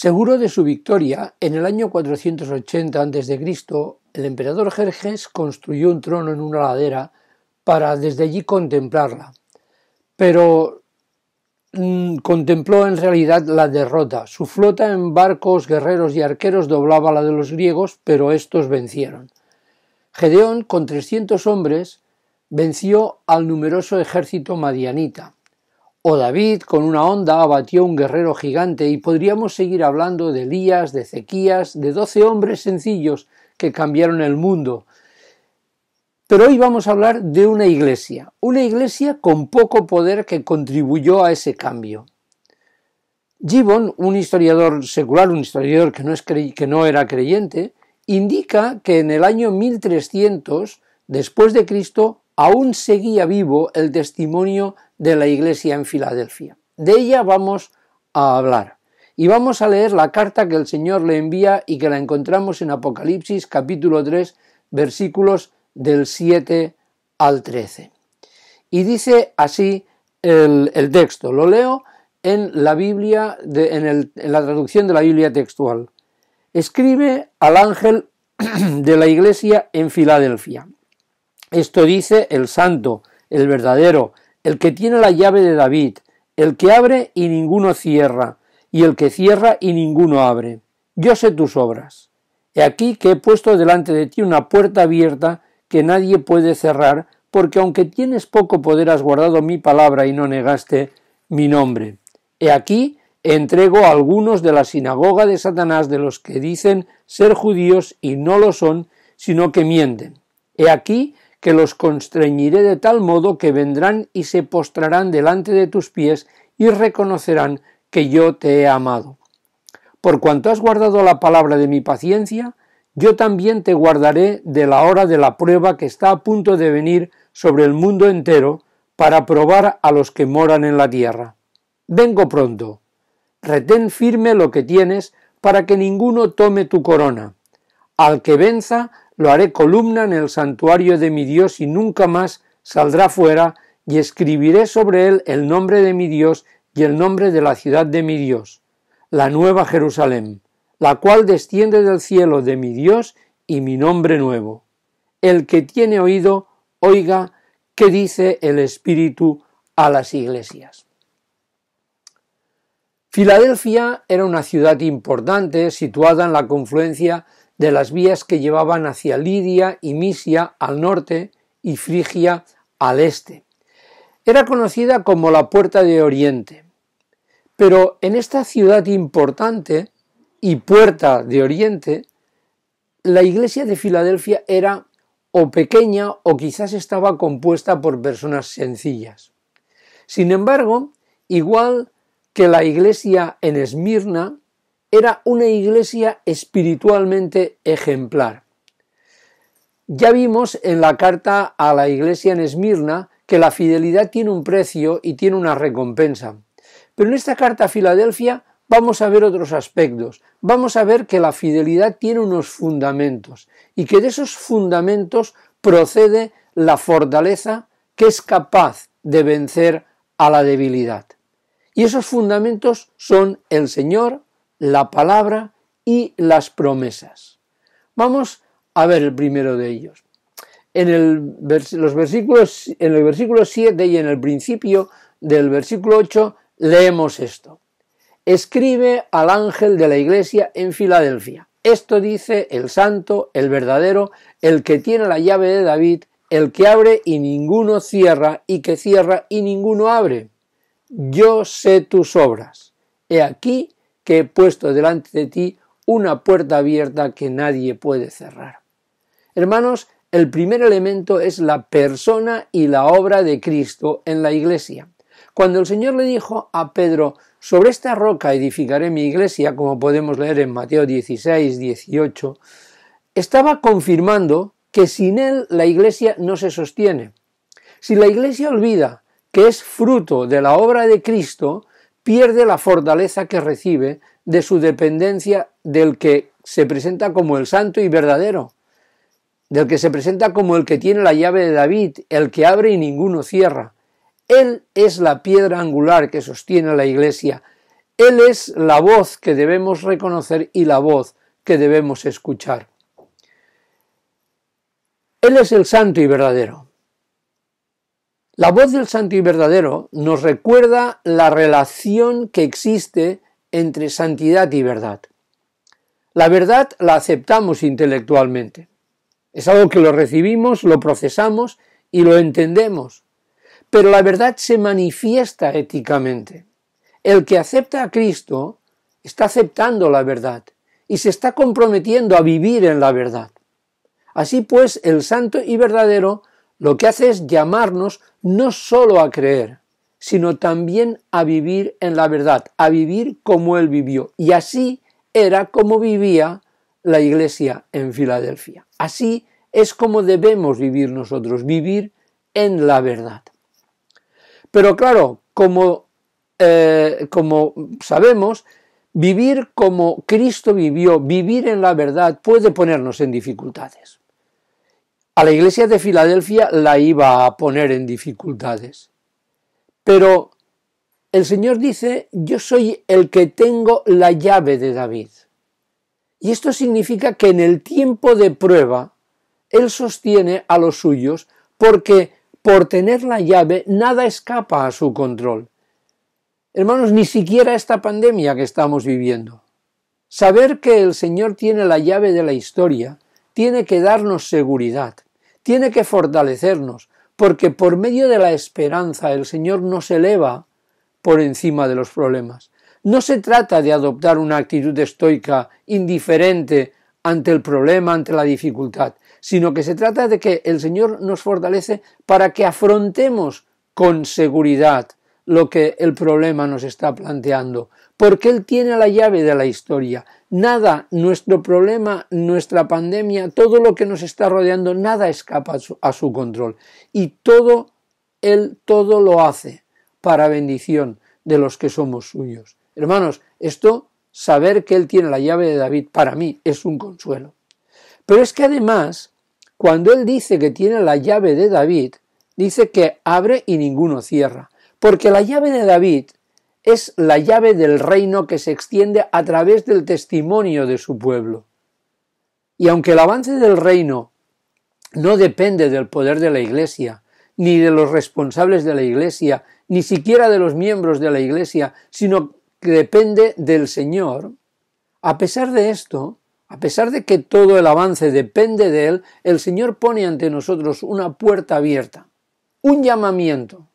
Seguro de su victoria, en el año 480 a.C., el emperador Jerjes construyó un trono en una ladera para desde allí contemplarla, pero contempló en realidad la derrota. Su flota en barcos, guerreros y arqueros doblaba la de los griegos, pero estos vencieron. Gedeón, con 300 hombres, venció al numeroso ejército madianita. O David, con una honda, abatió a un guerrero gigante, y podríamos seguir hablando de Elías, de Ezequías, de 12 hombres sencillos que cambiaron el mundo. Pero hoy vamos a hablar de una iglesia con poco poder que contribuyó a ese cambio. Gibbon, un historiador secular, un historiador que no era creyente, indica que en el año 1300 después de Cristo aún seguía vivo el testimonio de la iglesia en Filadelfia. De ella vamos a hablar y vamos a leer la carta que el Señor le envía y que la encontramos en Apocalipsis capítulo 3 versículos del 7 al 13. Y dice así el texto, lo leo en la Biblia, en la traducción de la Biblia textual. Escribe al ángel de la iglesia en Filadelfia. Esto dice el santo, el verdadero, el que tiene la llave de David, el que abre y ninguno cierra, y el que cierra y ninguno abre. Yo sé tus obras. He aquí que he puesto delante de ti una puerta abierta que nadie puede cerrar, porque aunque tienes poco poder has guardado mi palabra y no negaste mi nombre. He aquí entrego a algunos de la sinagoga de Satanás, de los que dicen ser judíos y no lo son, sino que mienten. He aquí que los constreñiré de tal modo que vendrán y se postrarán delante de tus pies y reconocerán que yo te he amado. Por cuanto has guardado la palabra de mi paciencia, yo también te guardaré de la hora de la prueba que está a punto de venir sobre el mundo entero para probar a los que moran en la tierra. Vengo pronto. Retén firme lo que tienes para que ninguno tome tu corona. Al que venza lo haré columna en el santuario de mi Dios y nunca más saldrá fuera, y escribiré sobre él el nombre de mi Dios y el nombre de la ciudad de mi Dios, la nueva Jerusalén, la cual desciende del cielo de mi Dios y mi nombre nuevo. El que tiene oído, oiga qué dice el Espíritu a las iglesias. Filadelfia era una ciudad importante situada en la confluencia de las vías que llevaban hacia Lidia y Misia al norte y Frigia al este. Era conocida como la Puerta de Oriente. Pero en esta ciudad importante y Puerta de Oriente, la iglesia de Filadelfia era o pequeña o quizás estaba compuesta por personas sencillas. Sin embargo, igual que la iglesia en Esmirna, era una iglesia espiritualmente ejemplar. Ya vimos en la carta a la iglesia en Esmirna que la fidelidad tiene un precio y tiene una recompensa. Pero en esta carta a Filadelfia vamos a ver otros aspectos. Vamos a ver que la fidelidad tiene unos fundamentos y que de esos fundamentos procede la fortaleza que es capaz de vencer a la debilidad. Y esos fundamentos son el Señor, la palabra y las promesas. Vamos a ver el primero de ellos. En el versículo 7 y en el principio del versículo 8 leemos esto. Escribe al ángel de la iglesia en Filadelfia. Esto dice el santo, el verdadero, el que tiene la llave de David, el que abre y ninguno cierra, y que cierra y ninguno abre. Yo sé tus obras. He aquí que he puesto delante de ti una puerta abierta que nadie puede cerrar. Hermanos, el primer elemento es la persona y la obra de Cristo en la iglesia. Cuando el Señor le dijo a Pedro, sobre esta roca edificaré mi iglesia, como podemos leer en Mateo 16, 18, estaba confirmando que sin él la iglesia no se sostiene. Si la iglesia olvida que es fruto de la obra de Cristo, pierde la fortaleza que recibe de su dependencia del que se presenta como el santo y verdadero, del que se presenta como el que tiene la llave de David, el que abre y ninguno cierra. Él es la piedra angular que sostiene a la iglesia. Él es la voz que debemos reconocer y la voz que debemos escuchar. Él es el santo y verdadero. La voz del santo y verdadero nos recuerda la relación que existe entre santidad y verdad. La verdad la aceptamos intelectualmente. Es algo que lo recibimos, lo procesamos y lo entendemos. Pero la verdad se manifiesta éticamente. El que acepta a Cristo está aceptando la verdad y se está comprometiendo a vivir en la verdad. Así pues, el santo y verdadero lo que hace es llamarnos no solo a creer, sino también a vivir en la verdad, a vivir como Él vivió. Y así era como vivía la Iglesia en Filadelfia. Así es como debemos vivir nosotros, vivir en la verdad. Pero claro, como sabemos, vivir como Cristo vivió, vivir en la verdad, puede ponernos en dificultades. A la Iglesia de Filadelfia la iba a poner en dificultades. Pero el Señor dice, yo soy el que tengo la llave de David. Y esto significa que en el tiempo de prueba, Él sostiene a los suyos porque por tener la llave nada escapa a su control. Hermanos, ni siquiera esta pandemia que estamos viviendo. Saber que el Señor tiene la llave de la historia tiene que darnos seguridad, tiene que fortalecernos, porque por medio de la esperanza el Señor nos eleva por encima de los problemas. No se trata de adoptar una actitud estoica, indiferente ante el problema, ante la dificultad, sino que se trata de que el Señor nos fortalece para que afrontemos con seguridad lo que el problema nos está planteando, porque Él tiene la llave de la historia. Nada, nuestro problema, nuestra pandemia, todo lo que nos está rodeando, nada escapa a su control. Y Él todo lo hace para bendición de los que somos suyos. Hermanos, saber que Él tiene la llave de David, para mí es un consuelo. Pero es que además, cuando Él dice que tiene la llave de David, dice que abre y ninguno cierra. Porque la llave de David es la llave del reino que se extiende a través del testimonio de su pueblo. Y aunque el avance del reino no depende del poder de la Iglesia, ni de los responsables de la Iglesia, ni siquiera de los miembros de la Iglesia, sino que depende del Señor, a pesar de esto, a pesar de que todo el avance depende de Él, el Señor pone ante nosotros una puerta abierta, un llamamiento,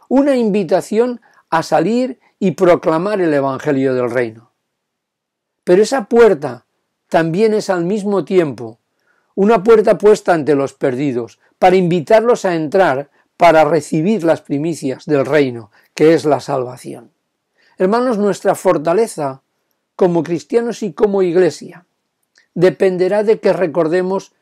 una invitación a salir y proclamar el Evangelio del Reino. Pero esa puerta también es al mismo tiempo una puerta puesta ante los perdidos, para invitarlos a entrar, para recibir las primicias del Reino, que es la salvación. Hermanos, nuestra fortaleza como cristianos y como Iglesia dependerá de que recordemos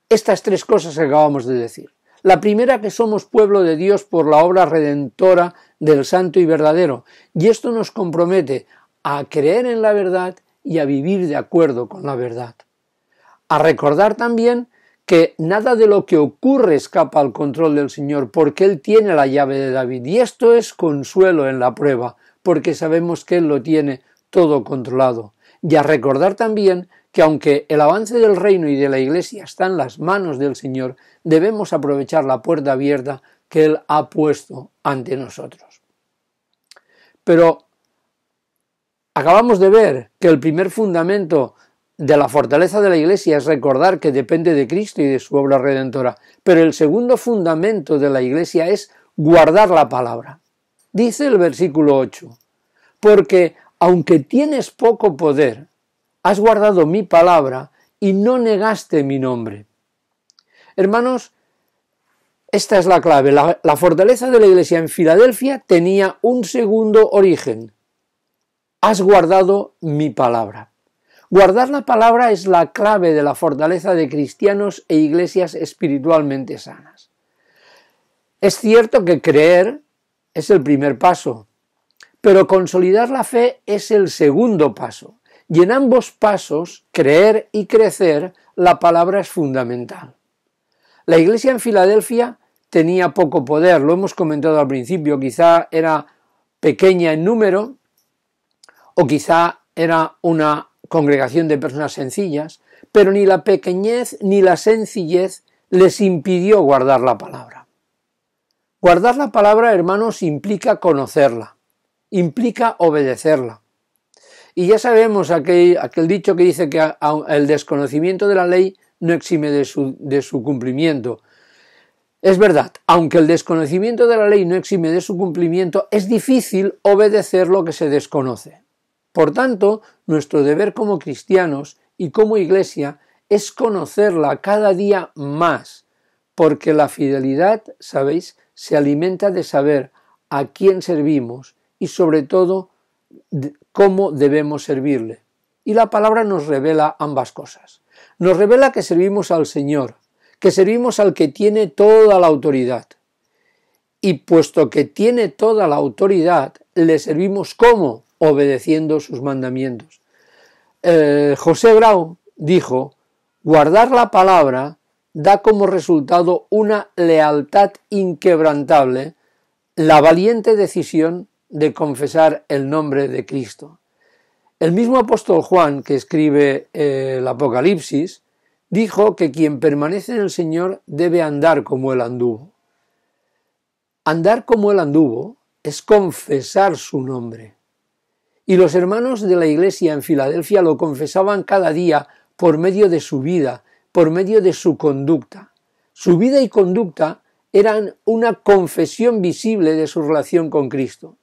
estas tres cosas que acabamos de decir. La primera, que somos pueblo de Dios por la obra redentora del Santo y Verdadero, y esto nos compromete a creer en la verdad y a vivir de acuerdo con la verdad. A recordar también que nada de lo que ocurre escapa al control del Señor, porque Él tiene la llave de David, y esto es consuelo en la prueba, porque sabemos que Él lo tiene todo controlado. Y a recordar también que aunque el avance del reino y de la Iglesia está en las manos del Señor, debemos aprovechar la puerta abierta que Él ha puesto ante nosotros. Pero acabamos de ver que el primer fundamento de la fortaleza de la Iglesia es recordar que depende de Cristo y de su obra redentora, pero el segundo fundamento de la Iglesia es guardar la palabra. Dice el versículo 8, porque aunque tienes poco poder, has guardado mi palabra y no negaste mi nombre. Hermanos, esta es la clave. La fortaleza de la Iglesia en Filadelfia tenía un segundo origen. Has guardado mi palabra. Guardar la palabra es la clave de la fortaleza de cristianos e iglesias espiritualmente sanas. Es cierto que creer es el primer paso, pero consolidar la fe es el segundo paso. Y en ambos pasos, creer y crecer, la palabra es fundamental. La iglesia en Filadelfia tenía poco poder, lo hemos comentado al principio, quizá era pequeña en número, o quizá era una congregación de personas sencillas, pero ni la pequeñez ni la sencillez les impidió guardar la palabra. Guardar la palabra, hermanos, implica conocerla, implica obedecerla. Y ya sabemos aquel dicho que dice que el desconocimiento de la ley no exime de su cumplimiento. Es verdad, aunque el desconocimiento de la ley no exime de su cumplimiento, es difícil obedecer lo que se desconoce. Por tanto, nuestro deber como cristianos y como Iglesia es conocerla cada día más, porque la fidelidad, ¿sabéis?, se alimenta de saber a quién servimos y sobre todo cómo debemos servirle. Y la palabra nos revela ambas cosas. Nos revela que servimos al Señor, que servimos al que tiene toda la autoridad. Y puesto que tiene toda la autoridad, le servimos ¿cómo? Obedeciendo sus mandamientos. José Grau dijo: guardar la palabra da como resultado una lealtad inquebrantable, la valiente decisión de confesar el nombre de Cristo. El mismo apóstol Juan, que escribe el Apocalipsis, dijo que quien permanece en el Señor debe andar como Él anduvo. Andar como Él anduvo es confesar su nombre. Y los hermanos de la Iglesia en Filadelfia lo confesaban cada día por medio de su vida, por medio de su conducta. Su vida y conducta eran una confesión visible de su relación con Cristo.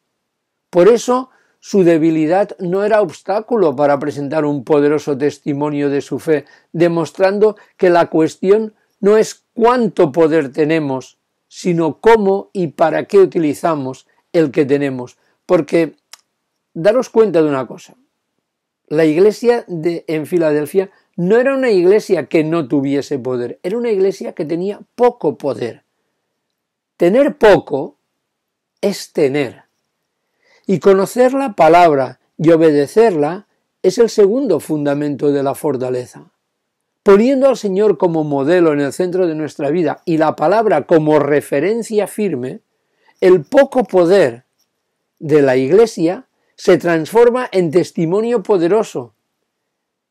Por eso, su debilidad no era obstáculo para presentar un poderoso testimonio de su fe, demostrando que la cuestión no es cuánto poder tenemos, sino cómo y para qué utilizamos el que tenemos. Porque, daros cuenta de una cosa, la iglesia en Filadelfia no era una iglesia que no tuviese poder, era una iglesia que tenía poco poder. Tener poco es tener. Y conocer la palabra y obedecerla es el segundo fundamento de la fortaleza. Poniendo al Señor como modelo en el centro de nuestra vida y la palabra como referencia firme, el poco poder de la Iglesia se transforma en testimonio poderoso.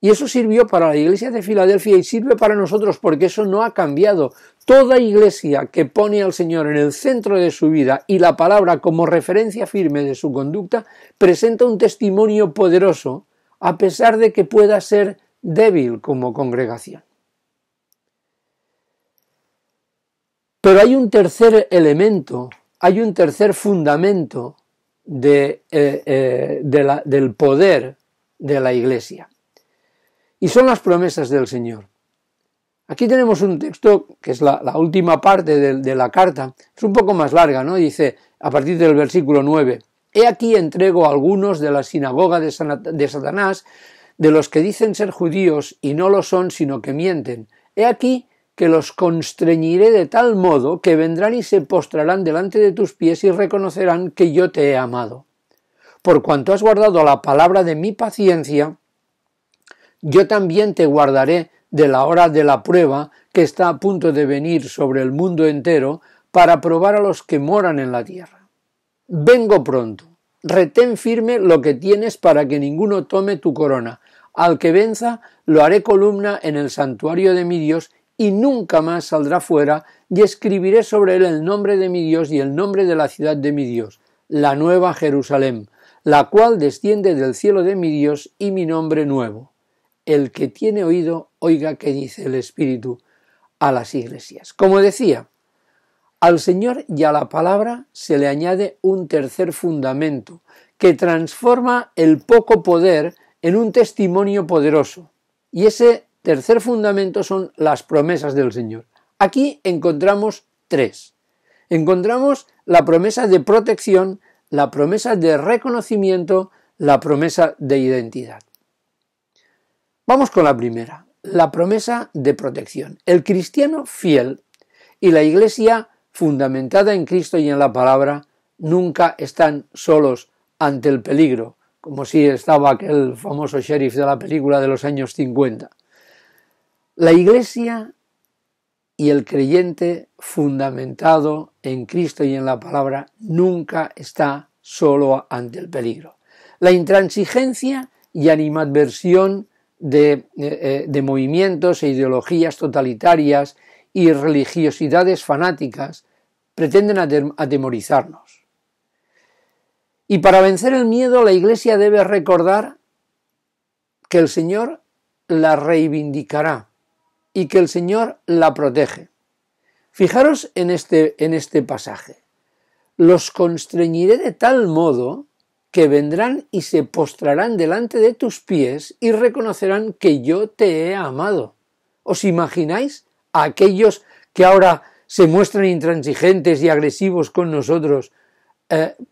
Y eso sirvió para la Iglesia de Filadelfia y sirve para nosotros porque eso no ha cambiado. Toda iglesia que pone al Señor en el centro de su vida y la palabra como referencia firme de su conducta presenta un testimonio poderoso a pesar de que pueda ser débil como congregación. Pero hay un tercer elemento, hay un tercer fundamento del poder de la Iglesia. Y son las promesas del Señor. Aquí tenemos un texto que es la última parte de la carta. Es un poco más larga, ¿no? Dice, a partir del versículo 9, «He aquí entrego a algunos de la sinagoga de Satanás, de los que dicen ser judíos y no lo son, sino que mienten. He aquí que los constreñiré de tal modo que vendrán y se postrarán delante de tus pies y reconocerán que yo te he amado. Por cuanto has guardado la palabra de mi paciencia, yo también te guardaré de la hora de la prueba que está a punto de venir sobre el mundo entero para probar a los que moran en la tierra. Vengo pronto. Retén firme lo que tienes para que ninguno tome tu corona. Al que venza lo haré columna en el santuario de mi Dios y nunca más saldrá fuera, y escribiré sobre él el nombre de mi Dios y el nombre de la ciudad de mi Dios, la nueva Jerusalén, la cual desciende del cielo de mi Dios y mi nombre nuevo. El que tiene oído, oiga qué dice el Espíritu a las iglesias». Como decía, al Señor y a la palabra se le añade un tercer fundamento que transforma el poco poder en un testimonio poderoso. Y ese tercer fundamento son las promesas del Señor. Aquí encontramos tres. Encontramos la promesa de protección, la promesa de reconocimiento, la promesa de identidad. Vamos con la primera, la promesa de protección. El cristiano fiel y la iglesia fundamentada en Cristo y en la palabra nunca están solos ante el peligro, como si estaba aquel famoso sheriff de la película de los años 50. La iglesia y el creyente fundamentado en Cristo y en la palabra nunca está solo ante el peligro. La intransigencia y animadversión de movimientos e ideologías totalitarias y religiosidades fanáticas pretenden atemorizarnos. Y para vencer el miedo, la Iglesia debe recordar que el Señor la reivindicará y que el Señor la protege. Fijaros en este pasaje. Los constreñiré de tal modo que vendrán y se postrarán delante de tus pies y reconocerán que yo te he amado. ¿Os imagináis a aquellos que ahora se muestran intransigentes y agresivos con nosotros,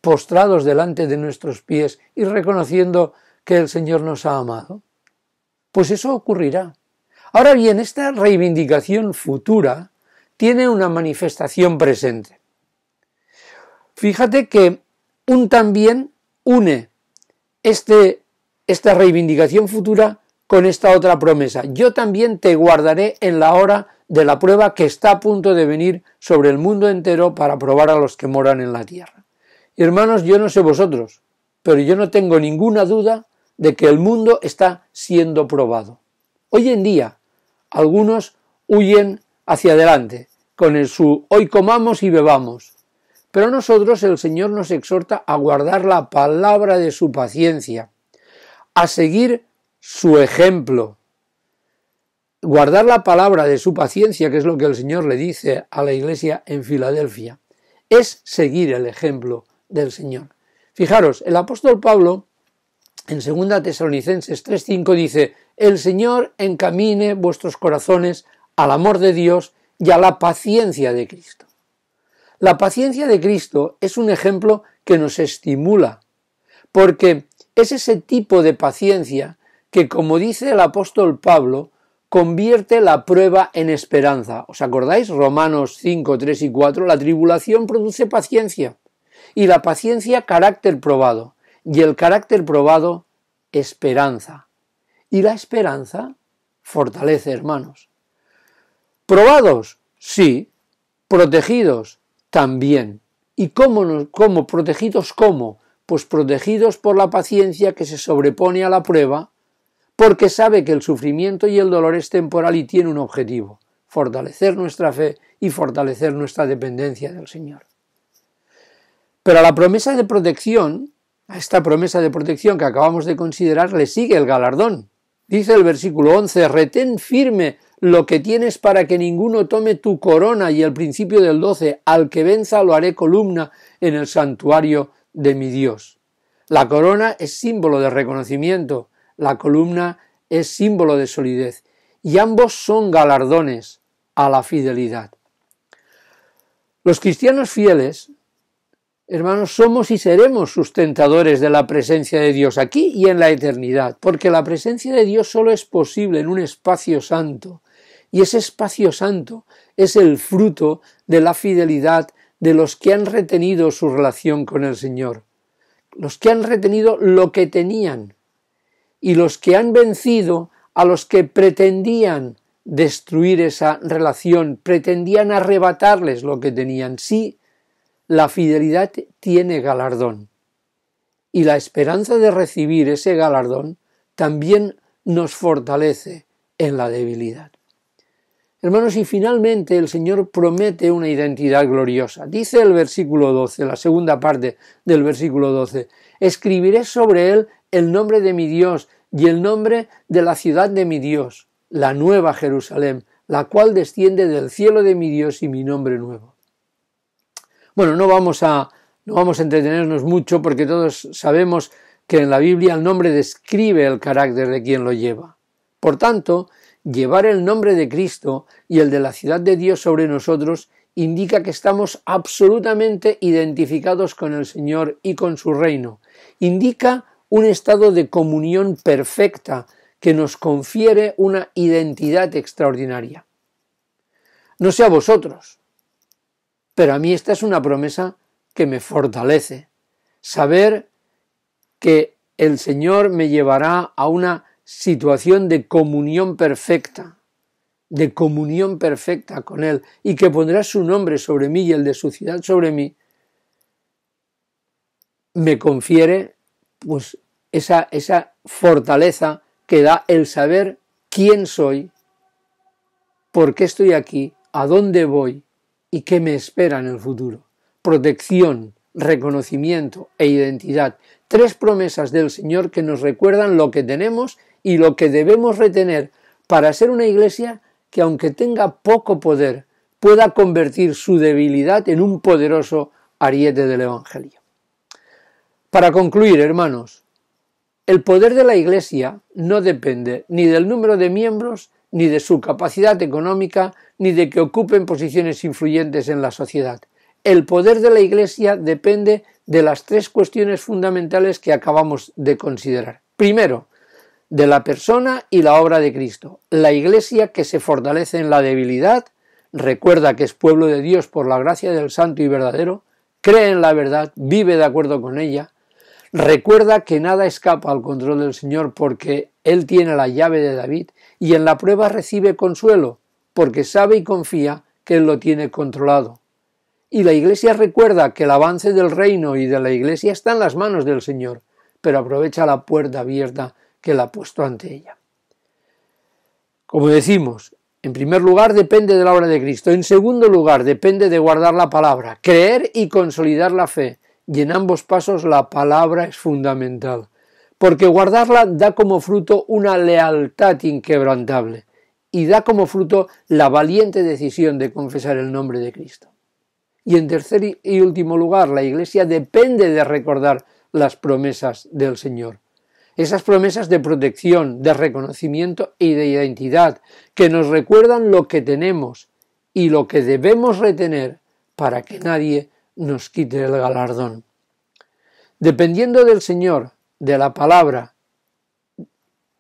postrados delante de nuestros pies y reconociendo que el Señor nos ha amado? Pues eso ocurrirá. Ahora bien, esta reivindicación futura tiene una manifestación presente. Fíjate que también une esta reivindicación futura con esta otra promesa. Yo también te guardaré en la hora de la prueba que está a punto de venir sobre el mundo entero para probar a los que moran en la tierra. Y hermanos, yo no sé vosotros, pero yo no tengo ninguna duda de que el mundo está siendo probado. Hoy en día, algunos huyen hacia adelante con su hoy comamos y bebamos. Pero a nosotros el Señor nos exhorta a guardar la palabra de su paciencia, a seguir su ejemplo. Guardar la palabra de su paciencia, que es lo que el Señor le dice a la iglesia en Filadelfia, es seguir el ejemplo del Señor. Fijaros, el apóstol Pablo en 2 Tesalonicenses 3:5 dice: el Señor encamine vuestros corazones al amor de Dios y a la paciencia de Cristo. La paciencia de Cristo es un ejemplo que nos estimula, porque es ese tipo de paciencia que, como dice el apóstol Pablo, convierte la prueba en esperanza. ¿Os acordáis? Romanos 5, 3 y 4, la tribulación produce paciencia, y la paciencia carácter probado, y el carácter probado esperanza, y la esperanza fortalece, hermanos. ¿Probados? Sí. ¿Protegidos? También. ¿Y cómo protegidos? ¿Cómo? Pues protegidos por la paciencia que se sobrepone a la prueba, porque sabe que el sufrimiento y el dolor es temporal y tiene un objetivo: fortalecer nuestra fe y fortalecer nuestra dependencia del Señor. Pero a la promesa de protección, a esta promesa de protección que acabamos de considerar, le sigue el galardón. Dice el versículo 11: retén firme lo que tienes para que ninguno tome tu corona, y el principio del 12: al que venza lo haré columna en el santuario de mi Dios. La corona es símbolo de reconocimiento, la columna es símbolo de solidez, y ambos son galardones a la fidelidad. Los cristianos fieles, hermanos, somos y seremos sustentadores de la presencia de Dios aquí y en la eternidad, porque la presencia de Dios solo es posible en un espacio santo, y ese espacio santo es el fruto de la fidelidad de los que han retenido su relación con el Señor, los que han retenido lo que tenían, y los que han vencido a los que pretendían destruir esa relación, pretendían arrebatarles lo que tenían. Sí, la fidelidad tiene galardón, y la esperanza de recibir ese galardón también nos fortalece en la debilidad. Hermanos, y finalmente el Señor promete una identidad gloriosa. Dice el versículo 12, la segunda parte del versículo 12: escribiré sobre él el nombre de mi Dios y el nombre de la ciudad de mi Dios, la nueva Jerusalén, la cual desciende del cielo de mi Dios, y mi nombre nuevo. Bueno, no vamos a entretenernos mucho, porque todos sabemos que en la Biblia el nombre describe el carácter de quien lo lleva. Por tanto, llevar el nombre de Cristo y el de la ciudad de Dios sobre nosotros indica que estamos absolutamente identificados con el Señor y con su reino. Indica un estado de comunión perfecta que nos confiere una identidad extraordinaria. No sé a vosotros, pero a mí esta es una promesa que me fortalece. Saber que el Señor me llevará a una situación de comunión perfecta con Él, y que pondrá su nombre sobre mí y el de su ciudad sobre mí, me confiere pues esa fortaleza que da el saber quién soy, por qué estoy aquí, a dónde voy y qué me espera en el futuro. Protección, reconocimiento e identidad. 3 promesas del Señor que nos recuerdan lo que tenemos y lo que debemos retener para ser una iglesia que, aunque tenga poco poder, pueda convertir su debilidad en un poderoso ariete del Evangelio. Para concluir, hermanos, el poder de la Iglesia no depende ni del número de miembros, ni de su capacidad económica, ni de que ocupen posiciones influyentes en la sociedad. El poder de la Iglesia depende de las 3 cuestiones fundamentales que acabamos de considerar. Primero, de la persona y la obra de Cristo. La Iglesia que se fortalece en la debilidad, recuerda que es pueblo de Dios por la gracia del Santo y verdadero, cree en la verdad, vive de acuerdo con ella, recuerda que nada escapa al control del Señor porque Él tiene la llave de David y en la prueba recibe consuelo porque sabe y confía que Él lo tiene controlado. Y la Iglesia recuerda que el avance del reino y de la Iglesia está en las manos del Señor, pero aprovecha la puerta abierta que Él ha puesto ante ella. Como decimos, en primer lugar depende de la obra de Cristo, en segundo lugar depende de guardar la palabra, creer y consolidar la fe, y en ambos pasos la palabra es fundamental, porque guardarla da como fruto una lealtad inquebrantable y da como fruto la valiente decisión de confesar el nombre de Cristo. Y en tercer y último lugar, la Iglesia depende de recordar las promesas del Señor. Esas promesas de protección, de reconocimiento y de identidad que nos recuerdan lo que tenemos y lo que debemos retener para que nadie nos quite el galardón. Dependiendo del Señor, de la palabra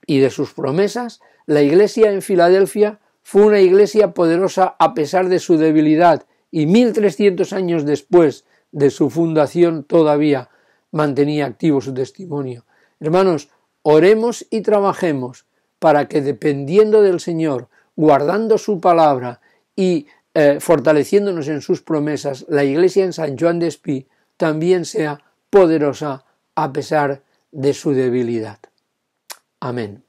y de sus promesas, la Iglesia en Filadelfia fue una iglesia poderosa a pesar de su debilidad y 1300 años después de su fundación todavía mantenía activo su testimonio. Hermanos, oremos y trabajemos para que dependiendo del Señor, guardando su palabra y fortaleciéndonos en sus promesas, la Iglesia en San Joan d'Espí también sea poderosa a pesar de su debilidad. Amén.